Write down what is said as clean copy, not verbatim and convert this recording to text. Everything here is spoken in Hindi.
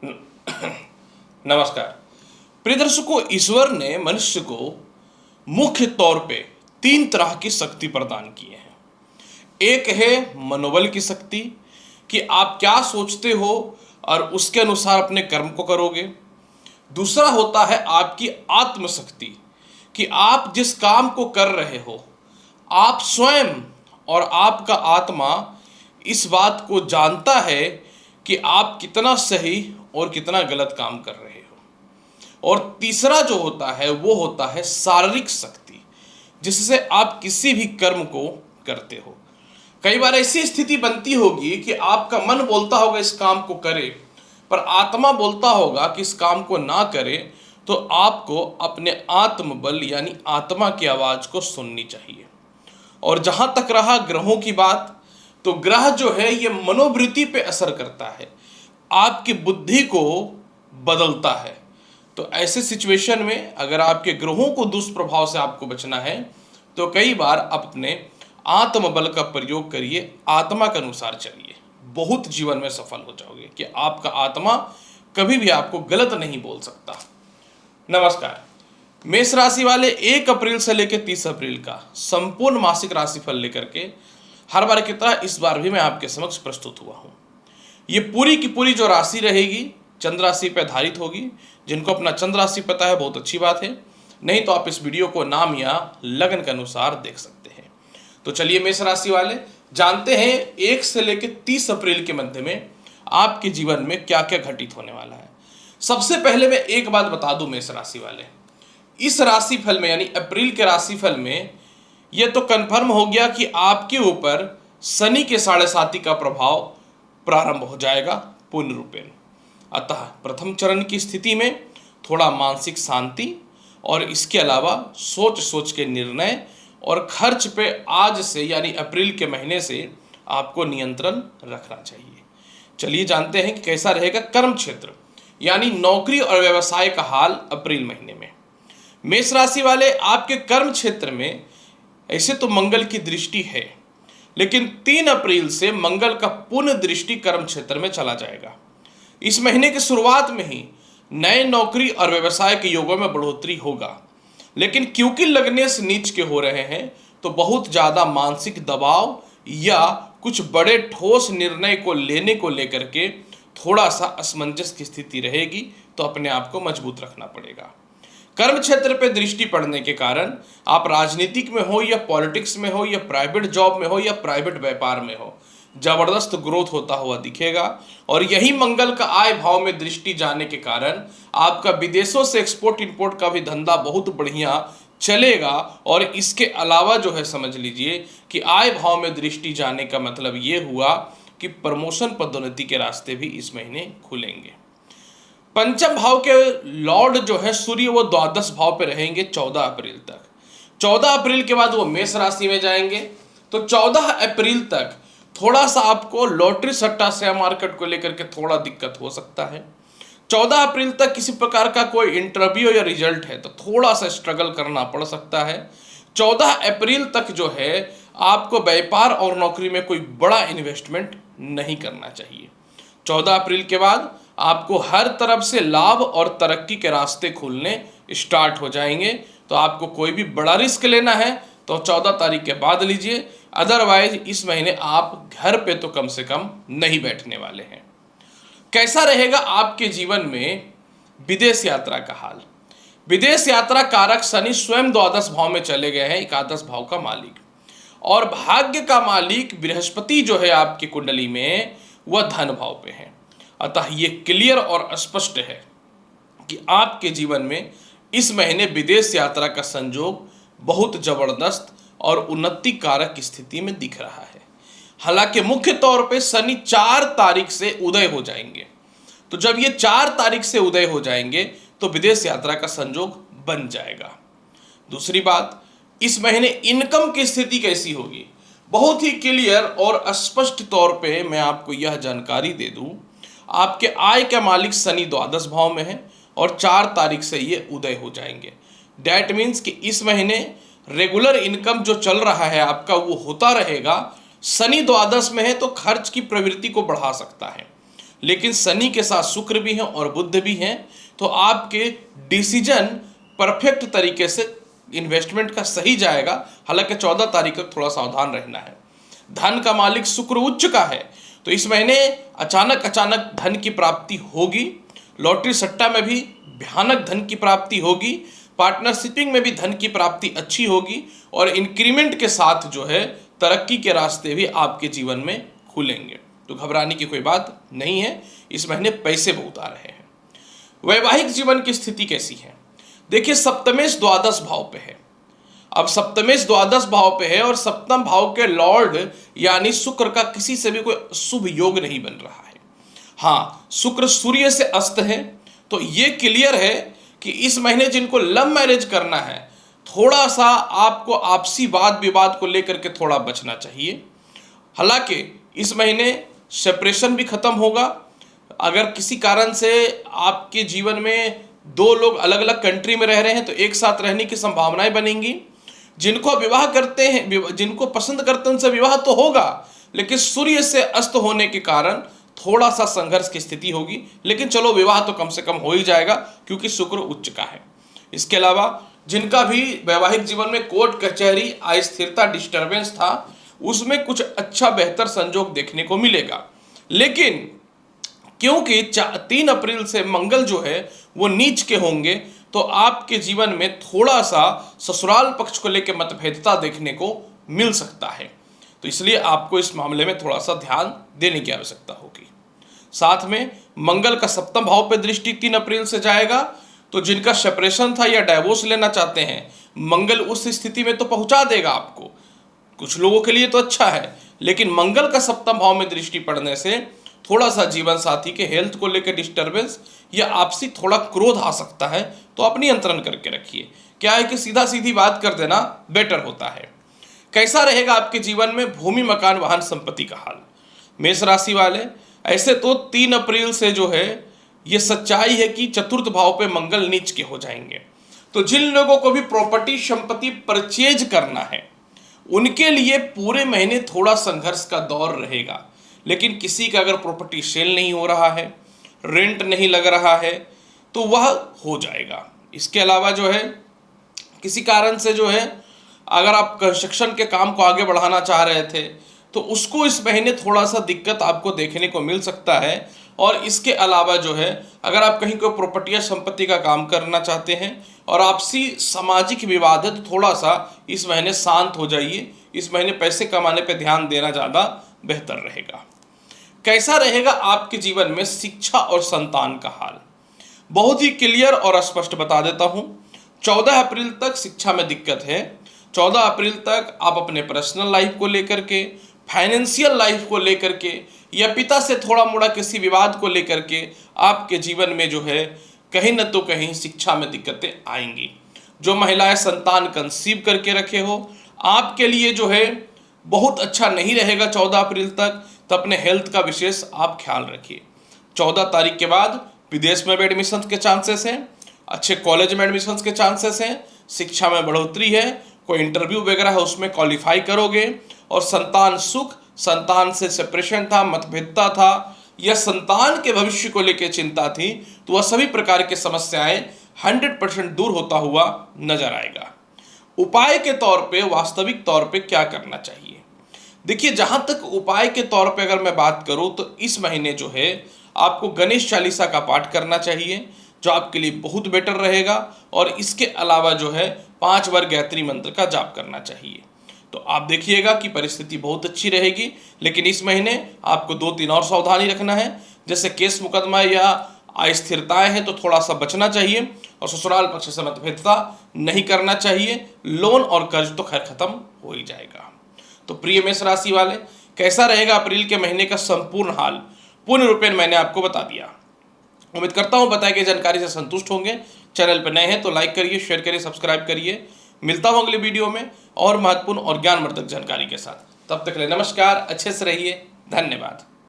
नमस्कार प्रिय दर्शकों। ईश्वर ने मनुष्य को मुख्य तौर पे 3 तरह की शक्ति प्रदान की है। एक है मनोबल की शक्ति कि आप क्या सोचते हो और उसके अनुसार अपने कर्म को करोगे। दूसरा होता है आपकी आत्मशक्ति कि आप जिस काम को कर रहे हो आप स्वयं और आपका आत्मा इस बात को जानता है कि आप कितना सही और कितना गलत काम कर रहे हो। और तीसरा जो होता है वो होता है शारीरिक शक्ति जिससे आप किसी भी कर्म को करते हो। कई बार ऐसी स्थिति बनती होगी कि आपका मन बोलता होगा इस काम को करे, पर आत्मा बोलता होगा कि इस काम को ना करे। तो आपको अपने आत्मबल यानी आत्मा की आवाज को सुननी चाहिए। और जहां तक रहा ग्रहों की बात, तो ग्रह जो है ये मनोवृत्ति पे असर करता है, आपकी बुद्धि को बदलता है। तो ऐसे सिचुएशन में अगर आपके ग्रहों को दुष्प्रभाव से आपको बचना है तो कई बार आप अपने आत्मबल का प्रयोग करिए, आत्मा के अनुसार चलिए, बहुत जीवन में सफल हो जाओगे कि आपका आत्मा कभी भी आपको गलत नहीं बोल सकता। नमस्कार। मेष राशि वाले 1 अप्रैल से लेकर 30 अप्रैल का संपूर्ण मासिक राशिफल लेकर के हर बार की तरह इस बार भी मैं आपके समक्ष प्रस्तुत हुआ हूँ। ये पूरी की पूरी जो राशि रहेगी चंद्र राशि पर आधारित होगी। जिनको अपना चंद्र राशि पता है बहुत अच्छी बात है, नहीं तो आप इस वीडियो को नाम या लगन के अनुसार देख सकते हैं। तो चलिए मेष राशि वाले जानते हैं 1 से लेकर 30 अप्रैल के मध्य में आपके जीवन में क्या क्या घटित होने वाला है। सबसे पहले मैं एक बात बता दूं मेष राशि वाले, इस राशिफल में यानी अप्रैल के राशिफल में यह तो कंफर्म हो गया कि आपके ऊपर शनि के 7.5 का प्रभाव प्रारंभ हो जाएगा पूर्ण रूपेण। अतः प्रथम चरण की स्थिति में थोड़ा मानसिक शांति और इसके अलावा सोच सोच के निर्णय और खर्च पे आज से यानी अप्रैल के महीने से आपको नियंत्रण रखना चाहिए। चलिए जानते हैं कि कैसा रहेगा कर्म क्षेत्र यानी नौकरी और व्यवसाय का हाल अप्रैल महीने में। मेष राशि वाले आपके कर्म क्षेत्र में ऐसे तो मंगल की दृष्टि है, लेकिन 3 अप्रैल से मंगल का पूर्ण दृष्टि कर्म क्षेत्र में चला जाएगा। इस महीने की शुरुआत में ही नए नौकरी और व्यवसाय के योगों में बढ़ोतरी होगा, लेकिन क्योंकि लगने से नीच के हो रहे हैं तो बहुत ज़्यादा मानसिक दबाव या कुछ बड़े ठोस निर्णय को लेने को लेकर के थोड़ा सा असमंजस की स्थिति रहेगी, तो अपने आप को मजबूत रखना पड़ेगा। कर्म क्षेत्र पे दृष्टि पड़ने के कारण आप राजनीतिक में हो या पॉलिटिक्स में हो या प्राइवेट जॉब में हो या प्राइवेट व्यापार में हो, जबरदस्त ग्रोथ होता हुआ दिखेगा। और यही मंगल का आय भाव में दृष्टि जाने के कारण आपका विदेशों से एक्सपोर्ट इंपोर्ट का भी धंधा बहुत बढ़िया चलेगा। और इसके अलावा जो है समझ लीजिए कि आय भाव में दृष्टि जाने का मतलब ये हुआ कि प्रमोशन पदोन्नति के रास्ते भी इस महीने खुलेंगे। पंचम भाव के लॉर्ड जो है सूर्य वो द्वादश भाव पे रहेंगे 14 अप्रैल तक। 14 अप्रैल के बाद वो मेष राशि में जाएंगे। तो 14 अप्रैल तक थोड़ा सा आपको लॉटरी सट्टा शेयर मार्केट को लेकर के थोड़ा दिक्कत हो सकता है। 14 अप्रैल तक किसी प्रकार का कोई इंटरव्यू या रिजल्ट है तो थोड़ा सा स्ट्रगल करना पड़ सकता है। 14 अप्रैल तक जो है आपको व्यापार और नौकरी में कोई बड़ा इन्वेस्टमेंट नहीं करना चाहिए। 14 अप्रैल के बाद आपको हर तरफ से लाभ और तरक्की के रास्ते खुलने स्टार्ट हो जाएंगे। तो आपको कोई भी बड़ा रिस्क लेना है तो 14 तारीख के बाद लीजिए, अदरवाइज इस महीने आप घर पे तो कम से कम नहीं बैठने वाले हैं। कैसा रहेगा आपके जीवन में विदेश यात्रा का हाल। विदेश यात्रा कारक शनि स्वयं द्वादश भाव में चले गए हैं, एकादश भाव का मालिक, और भाग्य का मालिक बृहस्पति जो है आपकी कुंडली में वह धन भाव पे है। अतः ये क्लियर और स्पष्ट है कि आपके जीवन में इस महीने विदेश यात्रा का संयोग बहुत जबरदस्त और उन्नति कारक की स्थिति में दिख रहा है। हालांकि मुख्य तौर पे शनि 4 तारीख से उदय हो जाएंगे। तो जब ये 4 तारीख से उदय हो जाएंगे तो विदेश यात्रा का संयोग बन जाएगा। दूसरी बात, इस महीने इनकम की स्थिति कैसी होगी, बहुत ही क्लियर और स्पष्ट तौर पे मैं आपको यह जानकारी दे दूं। आपके आय का मालिक शनि द्वादश भाव में है और 4 तारीख से ये उदय हो जाएंगे। डैट मीन्स कि इस महीने रेगुलर इनकम जो चल रहा है आपका वो होता रहेगा। शनि द्वादश में है तो खर्च की प्रवृत्ति को बढ़ा सकता है। लेकिन शनि के साथ शुक्र भी हैं और बुध भी हैं, तो आपके डिसीजन परफेक्ट तरीके से इन्वेस्टमेंट का सही जाएगा। हालांकि 14 तारीख तक थोड़ा सावधान रहना है। धन का मालिक शुक्र उच्च का है, तो इस महीने अचानक धन की प्राप्ति होगी। लॉटरी सट्टा में भी भयानक धन की प्राप्ति होगी। पार्टनरशिपिंग में भी धन की प्राप्ति अच्छी होगी और इंक्रीमेंट के साथ जो है तरक्की के रास्ते भी आपके जीवन में खुलेंगे। तो घबराने की कोई बात नहीं है। इस महीने पैसे बहुत आ रहे हैं। वैवाहिक जीवन की स्थिति कैसी है? देखिए, सप्तमेश द्वादश भाव पे है। अब सप्तमेश द्वादश भाव पे है और सप्तम भाव के लॉर्ड यानी शुक्र का किसी से भी कोई शुभ योग नहीं बन रहा है। हाँ, शुक्र सूर्य से अस्त है, तो ये क्लियर है कि इस महीने जिनको लव मैरिज करना है, थोड़ा सा आपको आपसी वाद विवाद को लेकर के थोड़ा बचना चाहिए। हालांकि इस महीने सेपरेशन भी खत्म होगा। अगर किसी कारण से आपके जीवन में दो लोग अलग अलग कंट्री में रह रहे हैं तो एक साथ रहने की संभावनाएं बनेंगी। जिनको विवाह करते हैं, जिनको पसंद करते हैं, उनसे विवाह तो होगा, लेकिन सूर्य से अस्त होने के कारण थोड़ा सा संघर्ष की स्थिति होगी। लेकिन चलो, विवाह तो कम से कम हो ही जाएगा क्योंकि शुक्र उच्च का है। इसके अलावा जिनका भी वैवाहिक जीवन में कोर्ट कचहरी अस्थिरता डिस्टर्बेंस था, उसमें कुछ अच्छा बेहतर संजोग देखने को मिलेगा। लेकिन क्योंकि 3 अप्रैल से मंगल जो है वो नीच के होंगे, तो आपके जीवन में थोड़ा सा ससुराल पक्ष को लेकर मतभेदता देखने को मिल सकता है। तो इसलिए आपको इस मामले में थोड़ा सा ध्यान देने की आवश्यकता होगी। साथ में मंगल का सप्तम भाव पे दृष्टि 3 अप्रैल से जाएगा, तो जिनका सेपरेशन था या डाइवोर्स लेना चाहते हैं, मंगल उस स्थिति में तो पहुंचा देगा आपको। कुछ लोगों के लिए तो अच्छा है, लेकिन मंगल का सप्तम भाव में दृष्टि पड़ने से थोड़ा सा जीवन साथी के हेल्थ को लेकर डिस्टर्बेंस या आपसी थोड़ा क्रोध आ सकता है, तो आप नियंत्रण करके रखिए। क्या है कि सीधा सीधी बात कर देना बेटर होता है। कैसा रहेगा आपके जीवन में भूमि मकान वाहन संपत्ति का हाल? मेष राशि वाले, ऐसे तो 3 अप्रैल से जो है ये सच्चाई है कि चतुर्थ भाव पे मंगल नीच के हो जाएंगे। तो जिन लोगों को भी प्रॉपर्टी संपत्ति परचेज करना है, उनके लिए पूरे महीने थोड़ा संघर्ष का दौर रहेगा। लेकिन किसी का अगर प्रॉपर्टी सेल नहीं हो रहा है, रेंट नहीं लग रहा है, तो वह हो जाएगा। इसके अलावा जो है किसी कारण से जो है अगर आप कंस्ट्रक्शन के काम को आगे बढ़ाना चाह रहे थे, तो उसको इस महीने थोड़ा सा दिक्कत आपको देखने को मिल सकता है। और इसके अलावा जो है अगर आप कहीं कोई प्रॉपर्टी या संपत्ति का काम करना चाहते हैं और आपसी सामाजिक विवाद है, तो थोड़ा सा इस महीने शांत हो जाइए। इस महीने पैसे कमाने पर ध्यान देना ज़्यादा बेहतर रहेगा। कैसा रहेगा आपके जीवन में शिक्षा और संतान का हाल? बहुत ही क्लियर और स्पष्ट बता देता हूं। 14 अप्रैल तक शिक्षा में दिक्कत है। 14 अप्रैल तक आप अपने पर्सनल लाइफ को लेकर के, फाइनेंशियल लाइफ को लेकर के या पिता से थोड़ा मोड़ा किसी विवाद को लेकर के आपके जीवन में जो है कहीं न तो कहीं शिक्षा में दिक्कतें आएंगी। जो महिलाएं संतान कंसीव करके रखे हो, आपके लिए जो है बहुत अच्छा नहीं रहेगा 14 अप्रैल तक, तो अपने हेल्थ का विशेष आप ख्याल रखिए। 14 तारीख के बाद विदेश में भी एडमिशन के चांसेस हैं, अच्छे कॉलेज में एडमिशन के चांसेस हैं, शिक्षा में बढ़ोतरी है, कोई इंटरव्यू वगैरह है उसमें क्वालिफाई करोगे। और संतान सुख, संतान से सेपरेशन था, मतभेदता था या संतान के भविष्य को लेकर चिंता थी, तो वह सभी प्रकार की समस्याएं 100% दूर होता हुआ नजर आएगा। उपाय के तौर पे, वास्तविक तौर पे क्या करना चाहिए? देखिए, जहां तक उपाय के तौर पे अगर मैं बात करूं, तो इस महीने जो है आपको गणेश चालीसा का पाठ करना चाहिए, जो आपके लिए बहुत बेटर रहेगा। और इसके अलावा जो है 5 बार गायत्री मंत्र का जाप करना चाहिए। तो आप देखिएगा कि परिस्थिति बहुत अच्छी रहेगी। लेकिन इस महीने आपको 2-3 और सावधानी रखना है, जैसे केस मुकदमा या अस्थिरताएं हैं तो थोड़ा सा बचना चाहिए, और ससुराल पक्ष से मतभेदता नहीं करना चाहिए। लोन और कर्ज तो खैर खत्म हो ही जाएगा। तो प्रिय मेष राशि वाले, कैसा रहेगा अप्रैल के महीने का संपूर्ण हाल? पूर्ण रूपेण मैंने आपको बता दिया। उम्मीद करता हूं बताई गई जानकारी से संतुष्ट होंगे। चैनल पर नए हैं तो लाइक करिए, शेयर करिए, सब्सक्राइब करिए। मिलता हूं अगले वीडियो में और महत्वपूर्ण और ज्ञानवर्धक जानकारी के साथ। तब तक के लिए नमस्कार, अच्छे से रहिए, धन्यवाद।